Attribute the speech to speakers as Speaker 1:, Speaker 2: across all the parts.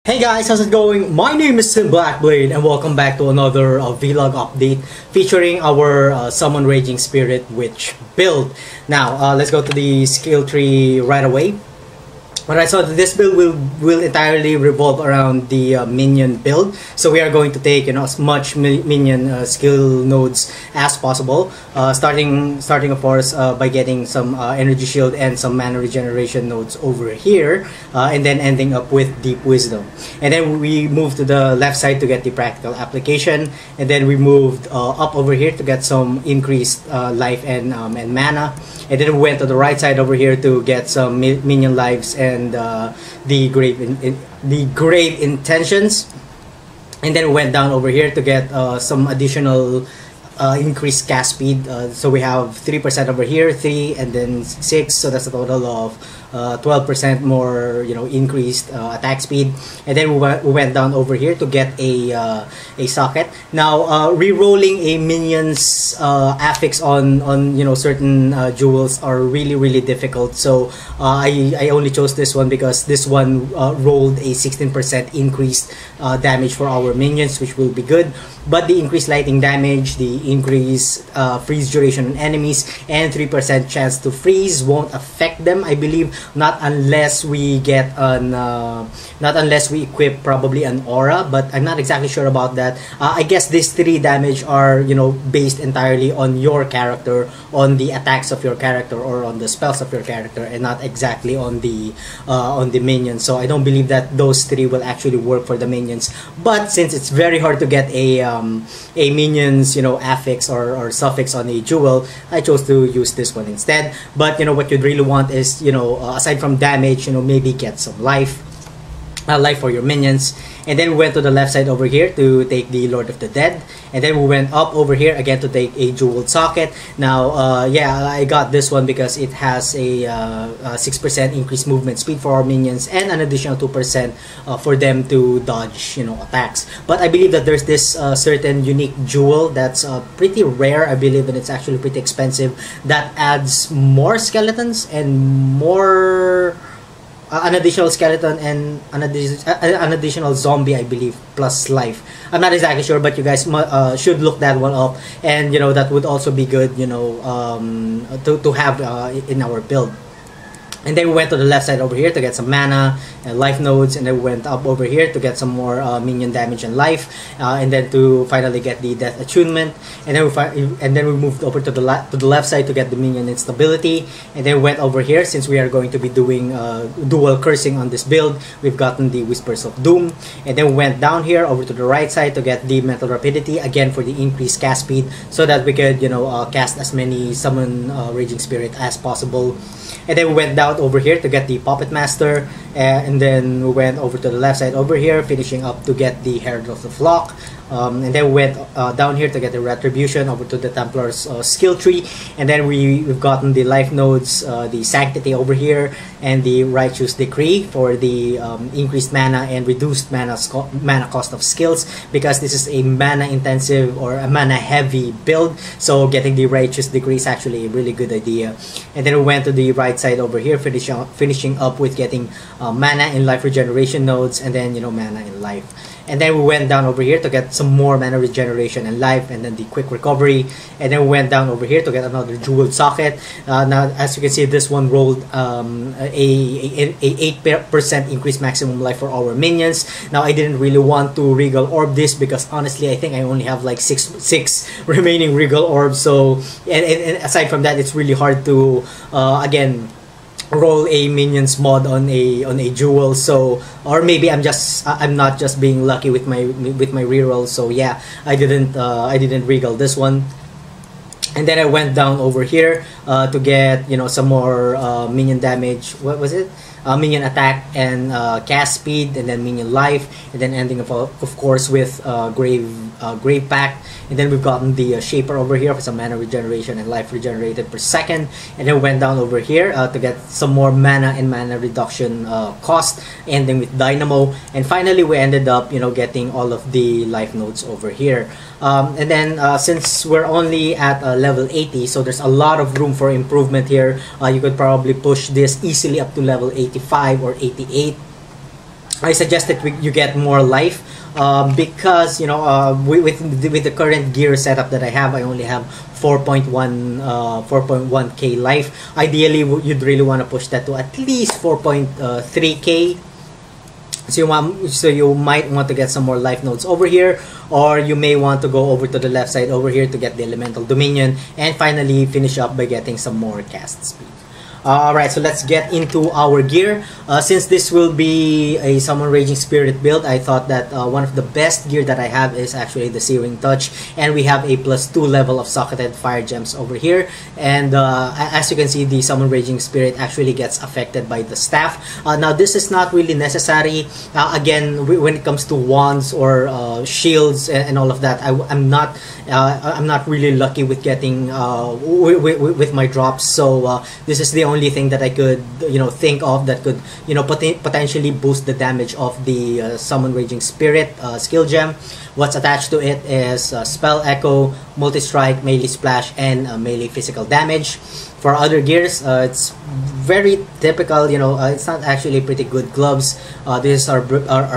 Speaker 1: Hey guys, how's it going? My name is Blackblade and welcome back to another vlog update featuring our Summon Raging Spirit Witch build. Now, let's go to the skill tree right away. Alright, so this build will entirely revolve around the minion build. So we are going to take as much minion skill nodes as possible. Starting of course by getting some energy shield and some mana regeneration nodes over here, and then ending up with deep wisdom. And then we move to the left side to get the practical application, and then we moved up over here to get some increased life and mana. And then we went to the right side over here to get some minion lives and the grave intentions. And then we went down over here to get some additional increased cast speed. So we have 3% over here, 3 and then 6, so that's a total of 12% more, increased attack speed. And then we went down over here to get a socket. Now, re-rolling a minion's affix on certain jewels are really difficult. So I only chose this one because this one rolled a 16% increased damage for our minions, which will be good. But the increased lightning damage, the increased freeze duration on enemies, and 3% chance to freeze won't affect them, I believe, not unless we get an not unless we equip probably an aura, but I'm not exactly sure about that. I guess these 3 damage are based entirely on your character, on the attacks of your character or on the spells of your character, and not exactly on the minions. So I don't believe that those 3 will actually work for the minions. But since it's very hard to get a minion's affix or suffix on a jewel, I chose to use this one instead. But what you'd really want is aside from damage, maybe get some life for your minions. And then we went to the left side over here to take the Lord of the Dead, and then we went up over here again to take a jeweled socket. Now yeah, I got this one because it has a 6% increased movement speed for our minions and an additional 2% for them to dodge attacks. But I believe that there's this certain unique jewel that's pretty rare, I believe, and it's actually pretty expensive, that adds more skeletons and more an additional skeleton and an additional zombie, I believe, plus life. I'm not exactly sure, but you guys should look that one up, and that would also be good to have in our build. And then we went to the left side over here to get some mana and life nodes, and then we went up over here to get some more minion damage and life, and then to finally get the death attunement. And then we moved over to the left side to get the minion instability. And then we went over here, since we are going to be doing dual cursing on this build, we've gotten the Whispers of Doom. And then we went down here over to the right side to get the mental rapidity, again for the increased cast speed, so that we could cast as many summon raging spirit as possible. And then we went down over here to get the Puppet Master, and then we went over to the left side over here, finishing up to get the Herald of the Flock. And then we went down here to get the Retribution over to the Templar's skill tree. And then we've gotten the life nodes, the Sanctity over here, and the Righteous Decree for the increased mana and reduced mana cost of skills, because this is a mana intensive or a mana heavy build. So getting the Righteous Decree is actually a really good idea. And then we went to the right side over here, finishing up with getting mana and life regeneration nodes, and then mana and life. And then we went down over here to get some more mana regeneration and life, and then the quick recovery. And then we went down over here to get another jeweled socket. Now, as you can see, this one rolled a 8% increased maximum life for our minions. Now, I didn't really want to Regal Orb this because honestly, I think I only have like six remaining Regal Orbs. So, and aside from that, it's really hard to again roll a minions mod on a jewel. So, or maybe I'm not just being lucky with my reroll. So yeah, I didn't regal this one. And then I went down over here to get some more minion damage. What was it? Minion attack and cast speed, and then minion life, and then ending of course with grave pact. And then we've gotten the Shaper over here for some mana regeneration and life regenerated per second. And then we went down over here to get some more mana and mana reduction cost, ending with Dynamo. And finally, we ended up getting all of the life nodes over here. And then since we're only at level 80, so there's a lot of room for improvement here. You could probably push this easily up to level 85 or 88. I suggest that you get more life, because you know, with the current gear setup that I have, I only have 4.1k life. Ideally, you'd really want to push that to at least 4.3k. So you might want to get some more life nodes over here, or you may want to go over to the left side over here to get the elemental dominion, and finally finish up by getting some more cast speed. Alright, so let's get into our gear. Since this will be a Summon Raging Spirit build, I thought that one of the best gear that I have is actually the Searing Touch, and we have a +2 level of socketed fire gems over here. And as you can see, the Summon Raging Spirit actually gets affected by the staff. Now this is not really necessary. Again, when it comes to wands or shields and all of that, I'm not really lucky with getting with my drops. So this is the only thing that I could, you know, think of that could, you know, potentially boost the damage of the Summon Raging Spirit skill gem. What's attached to it is Spell Echo, Multi-Strike, Melee Splash, and melee physical damage. For other gears, it's very typical, you know, it's not actually pretty good gloves. This is our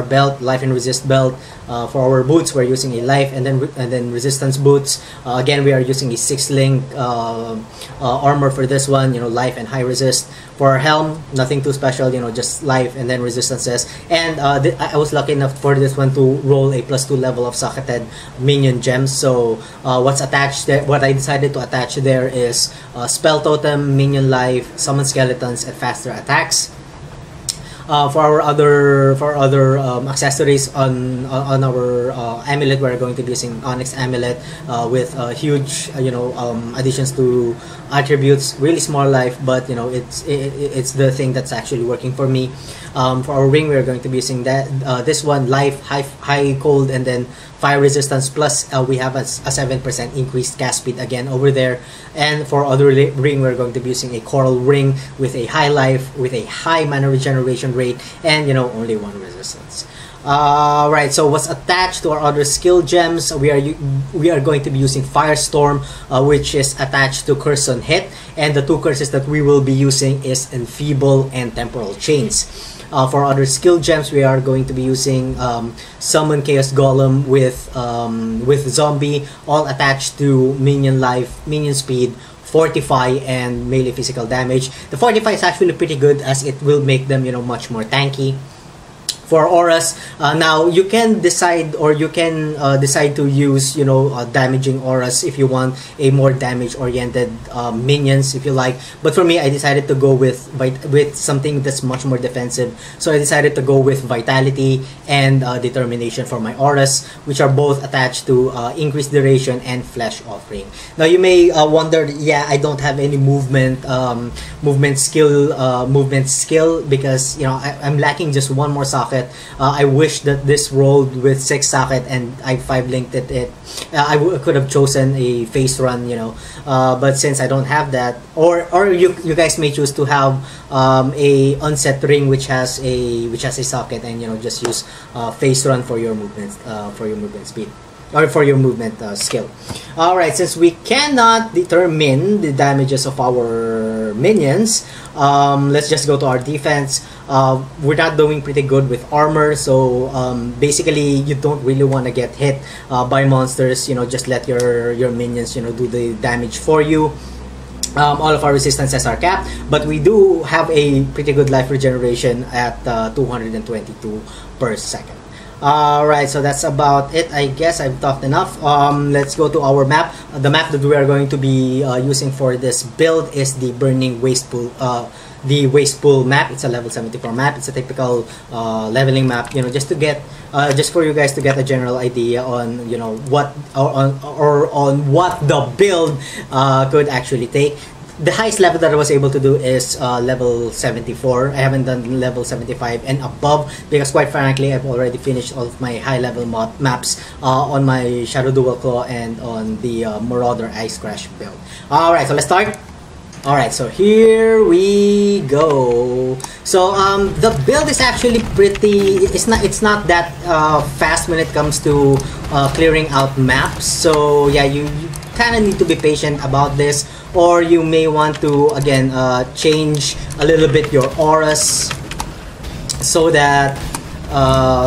Speaker 1: belt, Life and Resist belt. For our boots, we're using a life and then resistance boots. Again, we are using a 6-link armor for this one, you know, life and high resist. For our helm, nothing too special, you know, just life and then resistances. And I was lucky enough for this one to roll a +2 level of socketed minion gems. So what's attached there, what I decided to attach there is Spell Totem, Minion Life, Summon Skeletons, and faster attacks. For our other accessories on our amulet, we're going to be using Onyx Amulet with huge additions to attributes. Really small life, but you know it's the thing that's actually working for me. For our ring, we're going to be using this one, life, high cold, and then fire resistance, plus we have a 7% increased cast speed again over there. And for other ring, we're going to be using a coral ring with a high life, with a high mana regeneration rate, and you know, only 1 resistance. Right, so what's attached to our other skill gems, we are going to be using Firestorm, which is attached to Curse on Hit, and the 2 curses that we will be using is Enfeeble and Temporal Chains. For other skill gems, we are going to be using Summon Chaos Golem with Zombie, all attached to Minion Life, Minion Speed, Fortify, and melee physical damage. The Fortify is actually pretty good as it will make them, you know, much more tanky. For auras, now you can decide, or you can decide to use, you know, damaging auras if you want a more damage-oriented minions, if you like. But for me, I decided to go with something that's much more defensive. So I decided to go with Vitality and Determination for my auras, which are both attached to Increased Duration and Flesh Offering. Now you may wonder, yeah, I don't have any movement skill because, you know, I'm lacking just 1 more socket. I wish that this rolled with 6 socket and I 5-linked it. I could have chosen a face run, you know, but since I don't have that, or you guys may choose to have a unset ring which has a socket, and you know, just use face run for your movement speed, or for your movement skill. Alright, since we cannot determine the damages of our minions, let's just go to our defense. We're not doing pretty good with armor, so basically you don't really want to get hit by monsters. You know, just let your minions, you know, do the damage for you. All of our resistances are capped, but we do have a pretty good life regeneration at 222 per second. Alright, so that's about it. I guess I've talked enough. Let's go to our map. The map that we are going to be using for this build is the Burning Waste Pool. The Waste Pool map. It's a level 74 map. It's a typical leveling map. You know, just to get, just for you guys to get a general idea on, you know, what on what the build could actually take. The highest level that I was able to do is level 74. I haven't done level 75 and above because, quite frankly, I've already finished all of my high level maps on my Shadow Dual Claw and on the Marauder Ice Crash build. Alright, so let's start. Alright, so here we go. So the build is actually pretty, it's not that fast when it comes to clearing out maps. So yeah, you kind of need to be patient about this, or you may want to again change a little bit your auras so that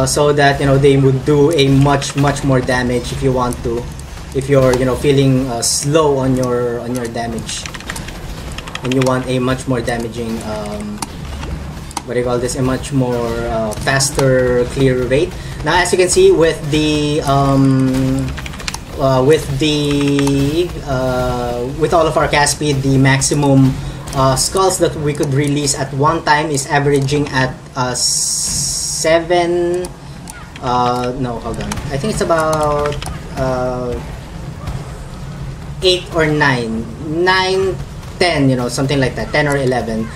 Speaker 1: so that they would do a much more damage if you want to, if you're feeling slow on your damage, and you want a much more damaging what do you call this, a much more faster clear rate. Now as you can see with the with all of our cast speed, the maximum skulls that we could release at one time is averaging at 7 no, hold on, I think it's about 8 or 9, 10, something like that, 10 or 11,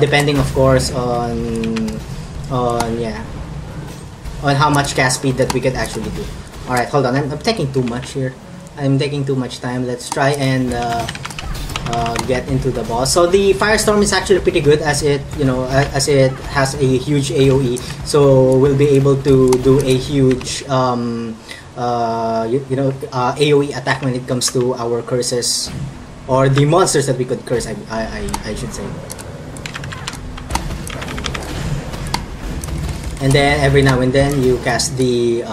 Speaker 1: depending of course on how much cast speed that we could actually do. Alright, hold on, I'm taking too much here. I'm taking too much time. Let's try and get into the boss. So the Firestorm is actually pretty good, as it as it has a huge AoE, so we'll be able to do a huge AoE attack when it comes to our curses, or the monsters that we could curse, I should say. And then every now and then you cast the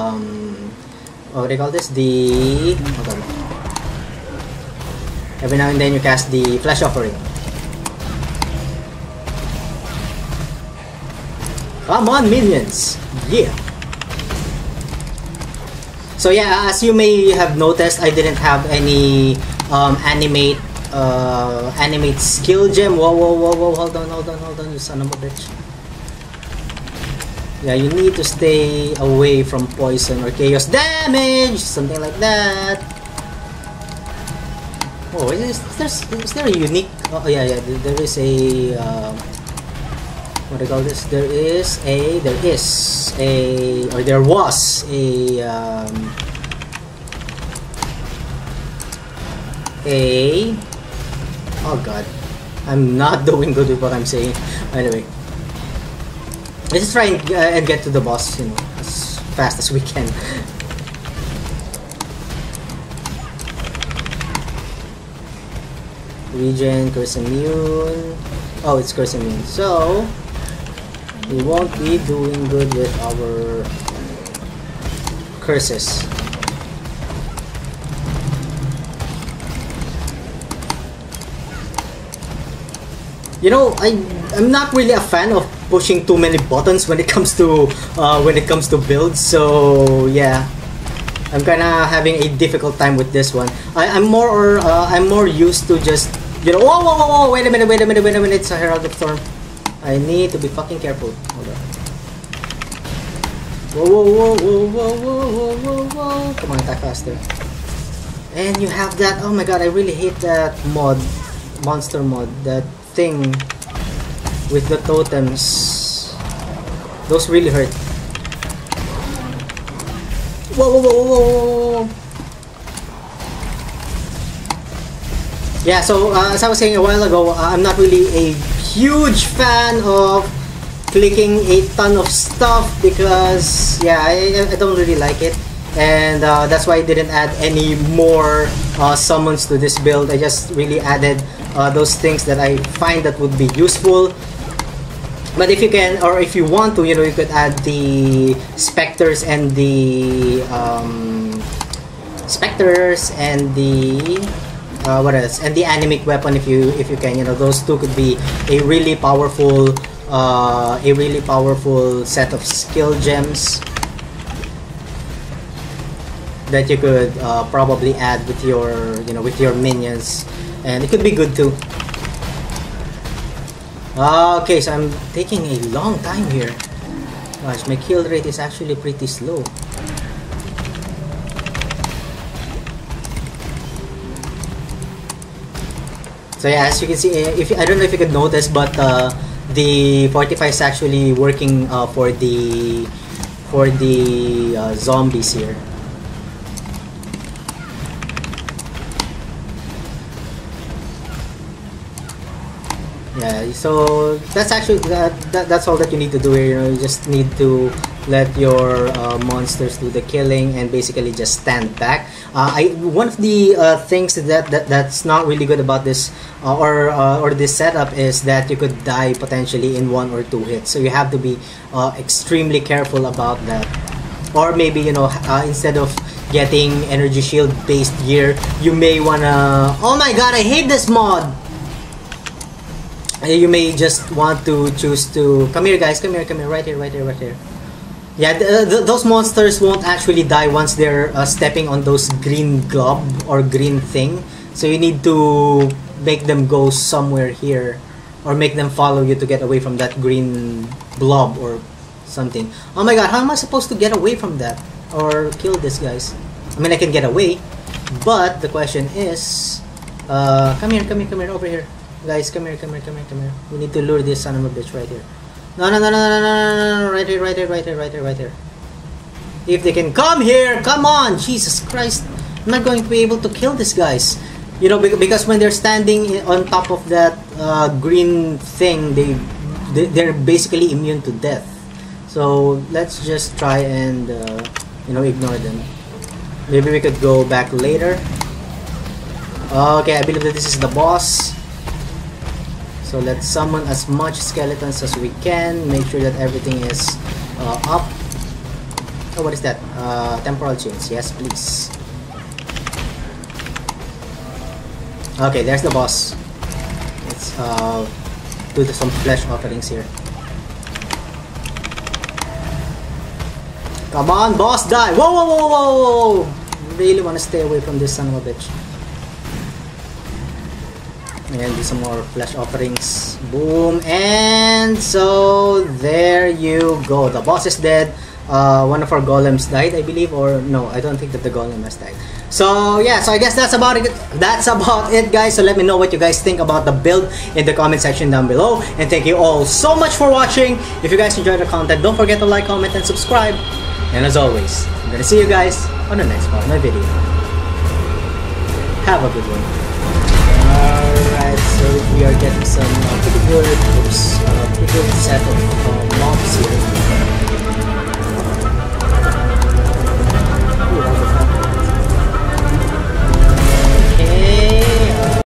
Speaker 1: what do you call this? Hold on. Every now and then you cast the Flesh Offering. Come on, minions! Yeah! So yeah, as you may have noticed, I didn't have any animate skill gem. Whoa, hold on, you son of a bitch. Yeah, you need to stay away from poison or chaos damage, something like that. Oh, is there a unique? Oh yeah, there is a what do you call this? There was a oh god, I'm not doing good with what I'm saying. Anyway, let's just try and get to the boss, as fast as we can. Regen, curse immune. Oh, it's curse immune, so we won't be doing good with our curses. I'm not really a fan of pushing too many buttons when it comes to builds, so yeah, I'm kinda having a difficult time with this one. I'm more used to just whoa, wait a minute, it's a Herald of Storm. I need to be fucking careful. Hold on. Whoa. Come on, attack faster. And you have that. Oh my god, I really hate that monster mod, that thing with the totems. Those really hurt. Whoa. Yeah, so as I was saying a while ago, I'm not really a huge fan of clicking a ton of stuff, because yeah, I don't really like it, and that's why I didn't add any more summons to this build. I just really added those things that I find that would be useful. But if you can, or if you want to, you could add the specters and the what else? And the animic weapon, if you can. Those two could be a really powerful set of skill gems that you could probably add with your minions, and it could be good too. Okay, so I'm taking a long time here. Gosh, my kill rate is actually pretty slow. So yeah, as you can see, I don't know if you could notice, but the Fortify is actually working for the zombies here. Yeah, so that's actually that's all that you need to do here. You just need to let your monsters do the killing and basically just stand back. One of the things that's not really good about this or this setup is that you could die potentially in 1 or 2 hits, so you have to be extremely careful about that. Or maybe, you know, instead of getting energy shield based gear, you may wanna, oh my god, I hate this mod. You may just want to choose to, come here guys, come here, right here. Yeah, those monsters won't actually die once they're stepping on those green glob or green thing. So you need to make them go somewhere here, or make them follow you to get away from that green blob or something. Oh my god, how am I supposed to get away from that? Or kill these guys? I mean, I can get away, but the question is, come here, over here. Guys, come here. We need to lure this son of a bitch right here. No, right here. If they can come here, come on, Jesus Christ. I'm not going to be able to kill these guys. You know, because when they're standing on top of that green thing, they're basically immune to death. So let's just try and, you know, ignore them. Maybe we could go back later. Okay, I believe that this is the boss. So let's summon as much skeletons as we can. Make sure that everything is up. Oh, what is that? Temporal chains. Yes, please. Okay, there's the boss. Let's do some flesh offerings here. Come on, boss, die! Whoa! Really want to stay away from this son of a bitch. And do some more flesh offerings. Boom. And so there you go. The boss is dead. One of our golems died, I believe, or no, I don't think that the golem has died. So yeah, so I guess that's about it. That's about it, guys. So let me know what you guys think about the build in the comment section down below. And thank you all so much for watching. If you guys enjoyed the content, don't forget to like, comment, and subscribe. And as always, I'm gonna see you guys on the next part of my video. Have a good one. Alright, so we are getting some pretty good oops,